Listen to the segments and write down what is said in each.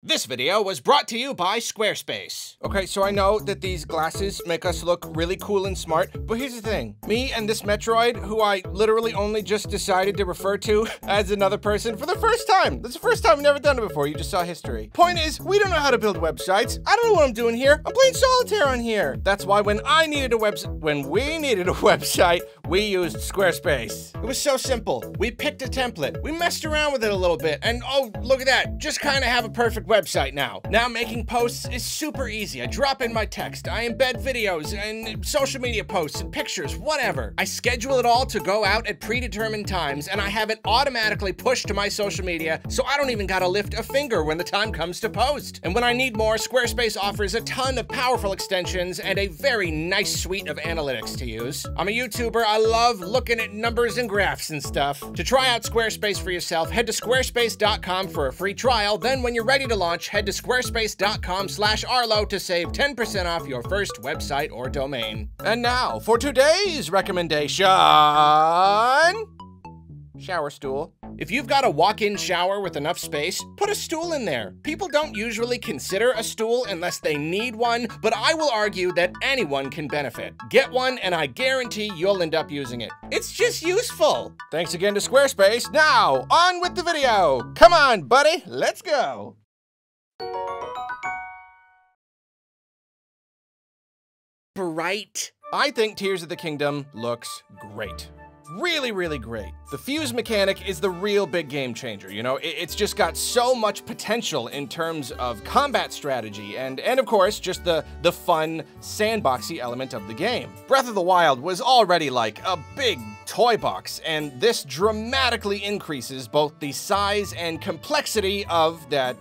This video was brought to you by Squarespace. Okay, so I know that these glasses make us look really cool and smart, but here's the thing. Me and this Metroid, who I literally only just decided to refer to as another person for the first time. That's the first time I've never done it before. You just saw history. Point is, we don't know how to build websites. I don't know what I'm doing here. I'm playing solitaire on here. That's why when we needed a website, we used Squarespace. It was so simple. We picked a template. We messed around with it a little bit, and oh, look at that. Just kind of have a perfect website now. Now making posts is super easy. I drop in my text, I embed videos and social media posts and pictures, whatever. I schedule it all to go out at predetermined times, and I have it automatically pushed to my social media, so I don't even gotta lift a finger when the time comes to post. And when I need more, Squarespace offers a ton of powerful extensions and a very nice suite of analytics to use. I'm a YouTuber. I love looking at numbers and graphs and stuff. To try out Squarespace for yourself, head to squarespace.com for a free trial. Then when you're ready to launch, head to squarespace.com/Arlo to save 10% off your first website or domain. And now for today's recommendation, shower stool. If you've got a walk-in shower with enough space, put a stool in there. People don't usually consider a stool unless they need one, but I will argue that anyone can benefit. Get one and I guarantee you'll end up using it. It's just useful. Thanks again to Squarespace. Now, on with the video. Come on, buddy, let's go. Bright. I think Tears of the Kingdom looks great. Really, really great. The fuse mechanic is the real big game changer, you know? It's just got so much potential in terms of combat strategy and of course, just the fun, sandboxy element of the game. Breath of the Wild was already like a big toy box, and this dramatically increases both the size and complexity of that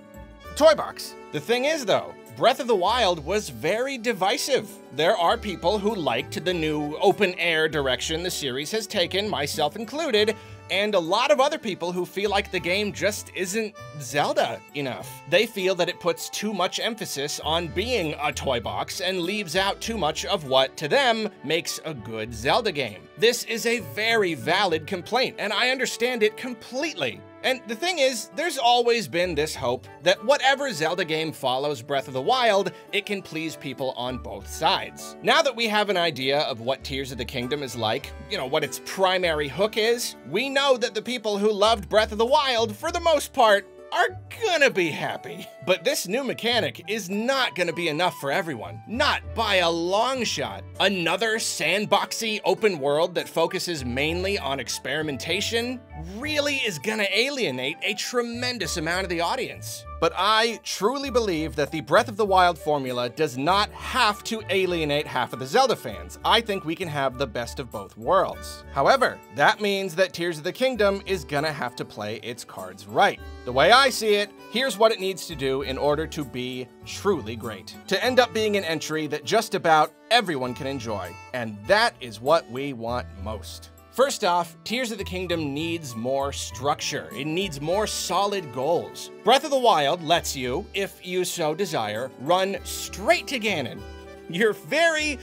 toy box. The thing is, though, Breath of the Wild was very divisive. There are people who liked the new open-air direction the series has taken, myself included, and a lot of other people who feel like the game just isn't Zelda enough. They feel that it puts too much emphasis on being a toy box and leaves out too much of what, to them, makes a good Zelda game. This is a very valid complaint, and I understand it completely. And the thing is, there's always been this hope that whatever Zelda game follows Breath of the Wild, it can please people on both sides. Now that we have an idea of what Tears of the Kingdom is like, you know, what its primary hook is, we know that the people who loved Breath of the Wild, for the most part, are gonna be happy. But this new mechanic is not gonna be enough for everyone. Not by a long shot. Another sandboxy open world that focuses mainly on experimentation really is gonna alienate a tremendous amount of the audience. But I truly believe that the Breath of the Wild formula does not have to alienate half of the Zelda fans. I think we can have the best of both worlds. However, that means that Tears of the Kingdom is gonna have to play its cards right. The way I see it, here's what it needs to do in order to be truly great. To end up being an entry that just about everyone can enjoy. And that is what we want most. First off, Tears of the Kingdom needs more structure. It needs more solid goals. Breath of the Wild lets you, if you so desire, run straight to Ganon. You're very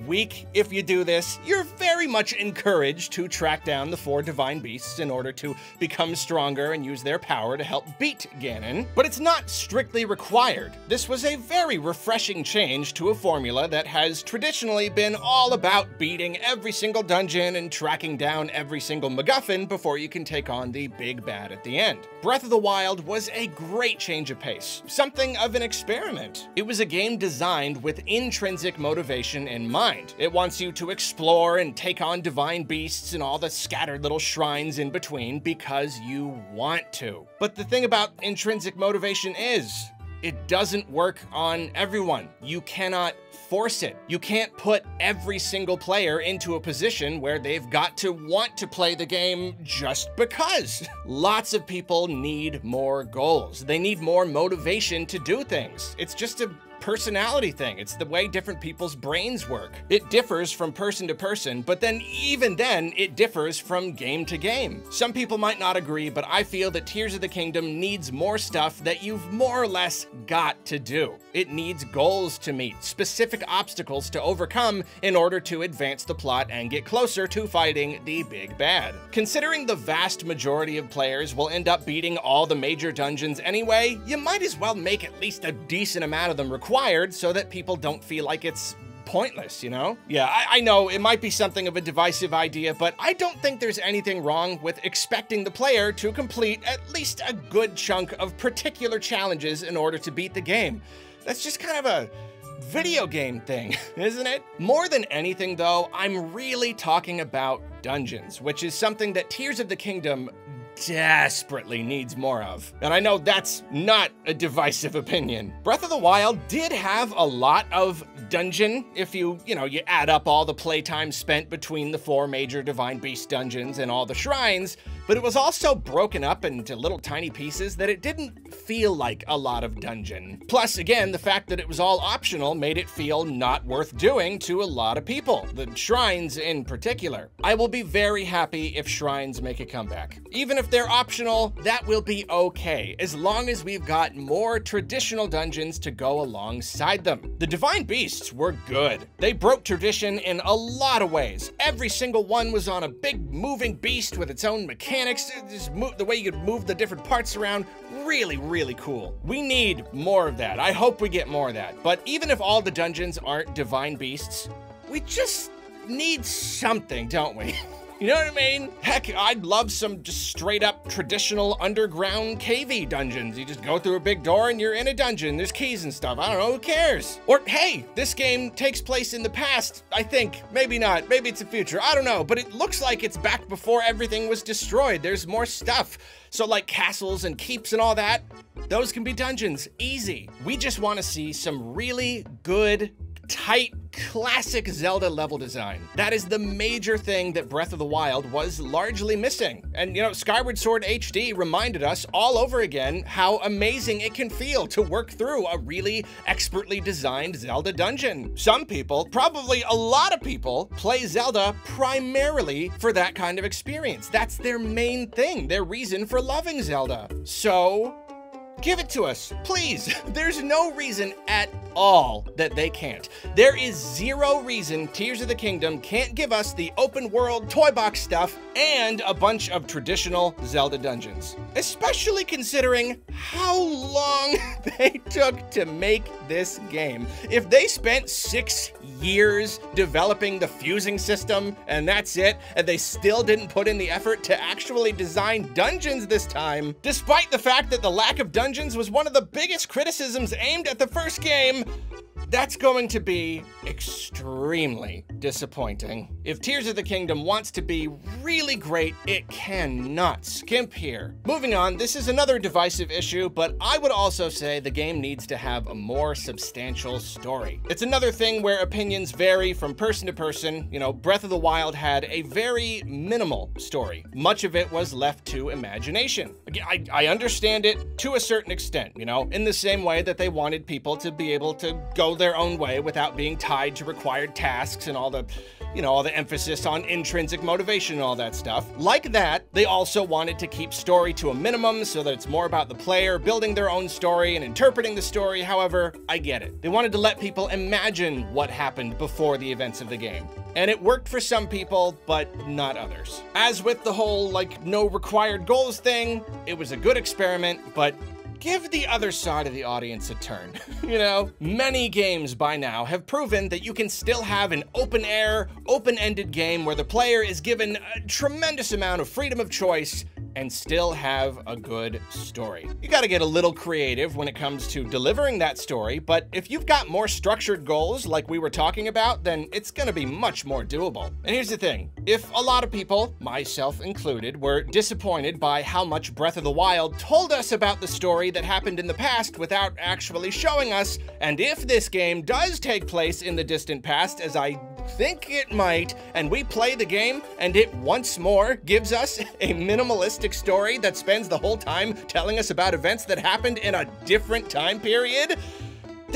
weak if you do this. You're very much encouraged to track down the 4 divine beasts in order to become stronger and use their power to help beat Ganon, but it's not strictly required. This was a very refreshing change to a formula that has traditionally been all about beating every single dungeon and tracking down every single MacGuffin before you can take on the big bad at the end. Breath of the Wild was a great change of pace, something of an experiment. It was a game designed with intrinsic motivation in mind. It wants you to explore and take on divine beasts and all the scattered little shrines in between because you want to. But the thing about intrinsic motivation is, it doesn't work on everyone. You cannot force it. You can't put every single player into a position where they've got to want to play the game just because. Lots of people need more goals. They need more motivation to do things. It's just a personality thing. It's the way different people's brains work. It differs from person to person, but then even then, it differs from game to game. Some people might not agree, but I feel that Tears of the Kingdom needs more stuff that you've more or less got to do. It needs goals to meet, specific obstacles to overcome in order to advance the plot and get closer to fighting the big bad. Considering the vast majority of players will end up beating all the major dungeons anyway, you might as well make at least a decent amount of them required so that people don't feel like it's pointless, you know? Yeah, I know it might be something of a divisive idea, but I don't think there's anything wrong with expecting the player to complete at least a good chunk of particular challenges in order to beat the game. That's just kind of a video game thing, isn't it? More than anything though, I'm really talking about dungeons, which is something that Tears of the Kingdom desperately needs more of. And I know that's not a divisive opinion. Breath of the Wild did have a lot of dungeon, if you add up all the playtime spent between the 4 major Divine Beast dungeons and all the shrines, but it was also broken up into little tiny pieces that it didn't feel like a lot of dungeon. Plus, again, the fact that it was all optional made it feel not worth doing to a lot of people, the shrines in particular. I will be very happy if shrines make a comeback. Even if they're optional, that will be okay, as long as we've got more traditional dungeons to go alongside them. The Divine Beasts were good. They broke tradition in a lot of ways. Every single one was on a big moving beast with its own mechanics. The way you could move the different parts around, really, really cool. We need more of that. I hope we get more of that. But even if all the dungeons aren't Divine Beasts, we just need something, don't we? You know what I mean? Heck, I'd love some just straight up traditional underground cavey dungeons. You just go through a big door and you're in a dungeon. There's keys and stuff. I don't know, who cares? Or hey, this game takes place in the past, I think. Maybe not, maybe it's the future, I don't know. But it looks like it's back before everything was destroyed. There's more stuff. So like castles and keeps and all that, those can be dungeons, easy. We just wanna see some really good, tight, classic Zelda level design. That is the major thing that Breath of the Wild was largely missing. And Skyward Sword HD reminded us all over again how amazing it can feel to work through a really expertly designed Zelda dungeon. Some people, probably a lot of people, play Zelda primarily for that kind of experience. That's their main thing, their reason for loving Zelda. So, give it to us, please. There's no reason at all that they can't. There is zero reason Tears of the Kingdom can't give us the open world toy box stuff and a bunch of traditional Zelda dungeons. Especially considering how long they took to make this game. If they spent 6 years developing the fusing system and that's it, and they still didn't put in the effort to actually design dungeons this time, despite the fact that the lack of dungeons was one of the biggest criticisms aimed at the first game, that's going to be extremely disappointing. If Tears of the Kingdom wants to be really great, it cannot skimp here. Moving on, this is another divisive issue, but I would also say the game needs to have a more substantial story. It's another thing where opinions vary from person to person. Breath of the Wild had a very minimal story. Much of it was left to imagination. Again, I understand it to a certain extent, in the same way that they wanted people to be able to go their own way without being tied to required tasks and all the emphasis on intrinsic motivation and all that stuff. Like that, they also wanted to keep story to a minimum so that it's more about the player building their own story and interpreting the story. However, I get it. They wanted to let people imagine what happened before the events of the game. And it worked for some people, but not others. As with the whole, no required goals thing, it was a good experiment, but give the other side of the audience a turn. Many games by now have proven that you can still have an open-air, open-ended game where the player is given a tremendous amount of freedom of choice and still have a good story. You gotta get a little creative when it comes to delivering that story, but if you've got more structured goals like we were talking about, then it's gonna be much more doable. And here's the thing, if a lot of people, myself included, were disappointed by how much Breath of the Wild told us about the story that happened in the past without actually showing us, and if this game does take place in the distant past, as I think it might, and we play the game and it once more gives us a minimalistic story that spends the whole time telling us about events that happened in a different time period,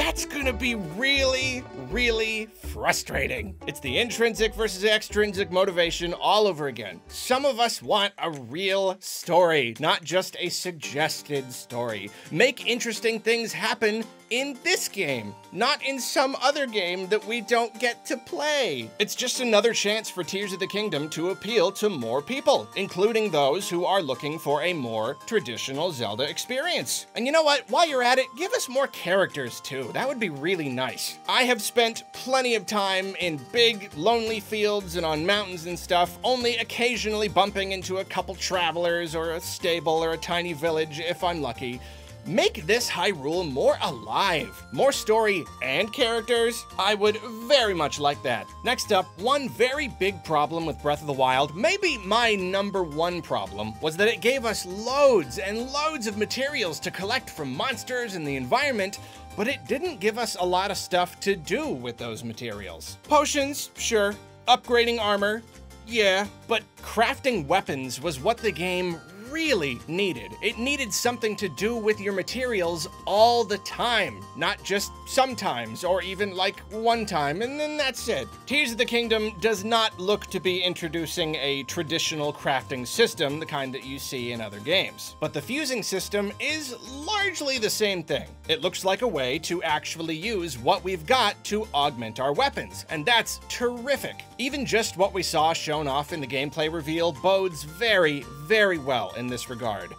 that's gonna be really, really frustrating. It's the intrinsic versus extrinsic motivation all over again. Some of us want a real story, not just a suggested story. Make interesting things happen in this game, not in some other game that we don't get to play. It's just another chance for Tears of the Kingdom to appeal to more people, including those who are looking for a more traditional Zelda experience. And you know what? While you're at it, give us more characters too. That would be really nice. I have spent plenty of time in big, lonely fields and on mountains and stuff, only occasionally bumping into a couple travelers or a stable or a tiny village if I'm lucky. Make this Hyrule more alive. More story and characters. I would very much like that. Next up, one very big problem with Breath of the Wild, maybe my #1 problem, was that it gave us loads and loads of materials to collect from monsters and the environment, but it didn't give us a lot of stuff to do with those materials. Potions, sure. Upgrading armor, yeah. But crafting weapons was what the game really needed. It needed something to do with your materials all the time, not just sometimes or even like one time and then that's it. Tears of the Kingdom does not look to be introducing a traditional crafting system, the kind that you see in other games. But the fusing system is largely the same thing. It looks like a way to actually use what we've got to augment our weapons, and that's terrific. Even just what we saw shown off in the gameplay reveal bodes very, very well in this regard.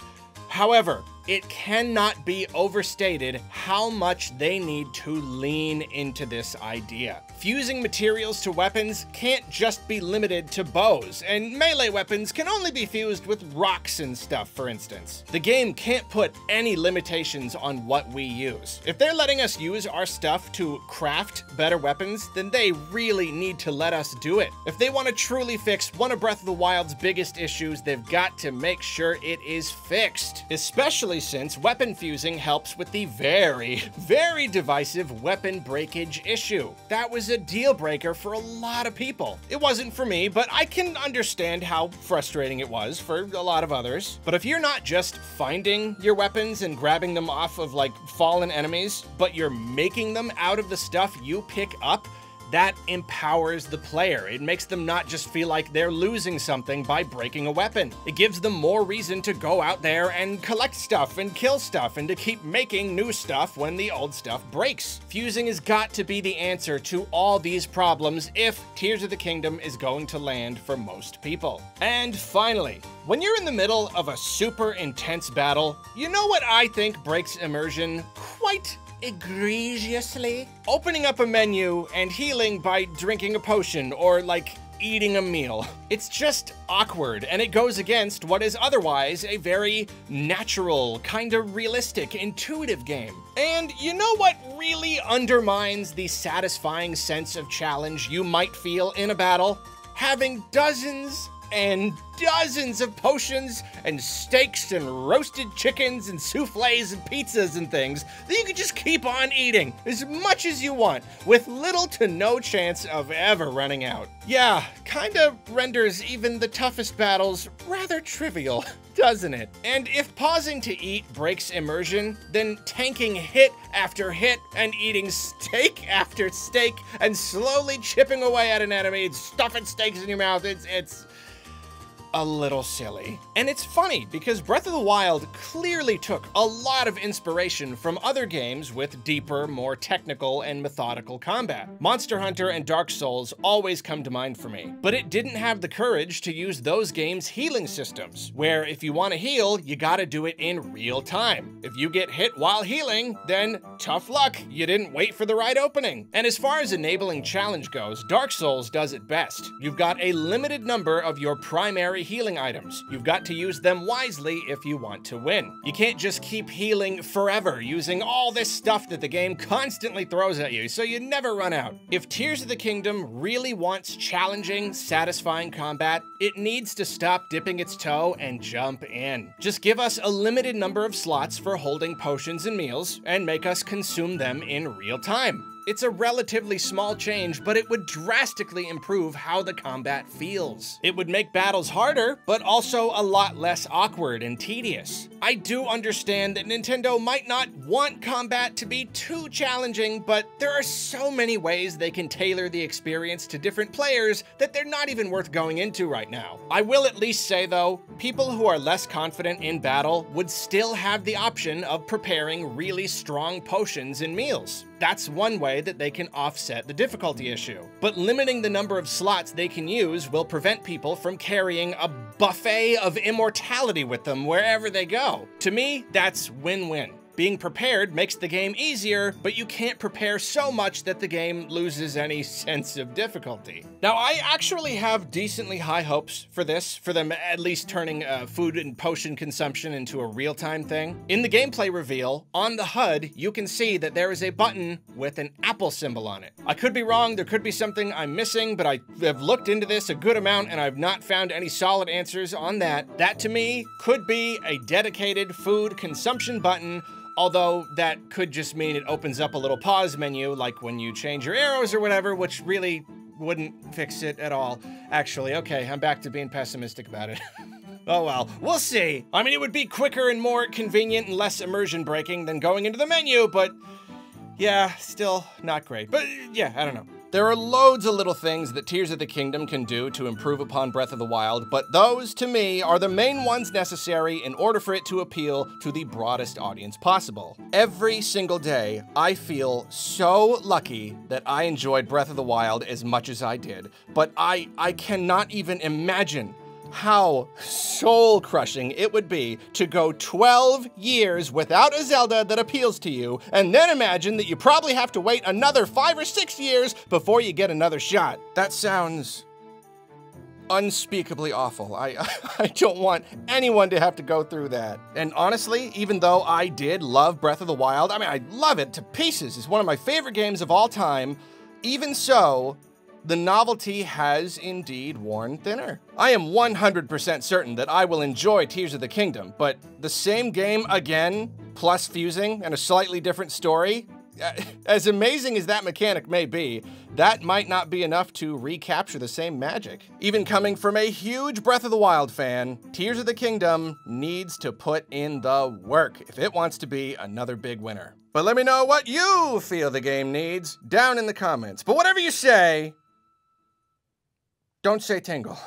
However, it cannot be overstated how much they need to lean into this idea. Fusing materials to weapons can't just be limited to bows, and melee weapons can only be fused with rocks and stuff, for instance. The game can't put any limitations on what we use. If they're letting us use our stuff to craft better weapons, then they really need to let us do it. If they want to truly fix one of Breath of the Wild's biggest issues, they've got to make sure it is fixed, especially since weapon fusing helps with the very, very divisive weapon breakage issue. That was a deal breaker for a lot of people. It wasn't for me, but I can understand how frustrating it was for a lot of others. But if you're not just finding your weapons and grabbing them off of like fallen enemies, but you're making them out of the stuff you pick up, that empowers the player. It makes them not just feel like they're losing something by breaking a weapon. It gives them more reason to go out there and collect stuff and kill stuff and to keep making new stuff when the old stuff breaks. Fusing has got to be the answer to all these problems if Tears of the Kingdom is going to land for most people. And finally, when you're in the middle of a super intense battle, you know what I think breaks immersion quite egregiously? Opening up a menu and healing by drinking a potion or like eating a meal. It's just awkward, and it goes against what is otherwise a very natural, kind of realistic, intuitive game. And you know what really undermines the satisfying sense of challenge you might feel in a battle? Having dozens and dozens of potions and steaks and roasted chickens and souffles and pizzas and things that you can just keep on eating as much as you want with little to no chance of ever running out. Yeah, kinda renders even the toughest battles rather trivial, doesn't it? And if pausing to eat breaks immersion, then tanking hit after hit and eating steak after steak and slowly chipping away at an enemy and stuffing steaks in your mouth, it's a little silly. And it's funny because Breath of the Wild clearly took a lot of inspiration from other games with deeper, more technical and methodical combat. Monster Hunter and Dark Souls always come to mind for me, but it didn't have the courage to use those games' healing systems, where if you want to heal, you gotta do it in real time. If you get hit while healing, then tough luck, you didn't wait for the right opening. And as far as enabling challenge goes, Dark Souls does it best. You've got a limited number of your primary healing items. You've got to use them wisely if you want to win. You can't just keep healing forever using all this stuff that the game constantly throws at you, so you never run out. If Tears of the Kingdom really wants challenging, satisfying combat, it needs to stop dipping its toe and jump in. Just give us a limited number of slots for holding potions and meals, and make us consume them in real time. It's a relatively small change, but it would drastically improve how the combat feels. It would make battles harder, but also a lot less awkward and tedious. I do understand that Nintendo might not want combat to be too challenging, but there are so many ways they can tailor the experience to different players that they're not even worth going into right now. I will at least say though, people who are less confident in battle would still have the option of preparing really strong potions and meals. That's one way that they can offset the difficulty issue. But limiting the number of slots they can use will prevent people from carrying a buffet of immortality with them wherever they go. To me, that's win-win. Being prepared makes the game easier, but you can't prepare so much that the game loses any sense of difficulty. Now, I actually have decently high hopes for this, for them at least turning food and potion consumption into a real-time thing. In the gameplay reveal, on the HUD, you can see that there is a button with an apple symbol on it. I could be wrong, there could be something I'm missing, but I have looked into this a good amount and I've not found any solid answers on that. That, to me, could be a dedicated food consumption button. Although that could just mean it opens up a little pause menu, like when you change your arrows or whatever, which really wouldn't fix it at all. Actually, okay, I'm back to being pessimistic about it. Oh well, we'll see. I mean, it would be quicker and more convenient and less immersion breaking than going into the menu, but yeah, still not great. But yeah, I don't know. There are loads of little things that Tears of the Kingdom can do to improve upon Breath of the Wild, but those, to me, are the main ones necessary in order for it to appeal to the broadest audience possible. Every single day, I feel so lucky that I enjoyed Breath of the Wild as much as I did, but I cannot even imagine how soul-crushing it would be to go 12 years without a Zelda that appeals to you, and then imagine that you probably have to wait another 5 or 6 years before you get another shot. That sounds unspeakably awful. I don't want anyone to have to go through that. And honestly, even though I did love Breath of the Wild, I mean, I love it to pieces. It's one of my favorite games of all time. Even so, the novelty has indeed worn thinner. I am 100% certain that I will enjoy Tears of the Kingdom, but the same game again, plus fusing and a slightly different story, as amazing as that mechanic may be, that might not be enough to recapture the same magic. Even coming from a huge Breath of the Wild fan, Tears of the Kingdom needs to put in the work if it wants to be another big winner. But let me know what you feel the game needs down in the comments. But whatever you say, don't say tingle.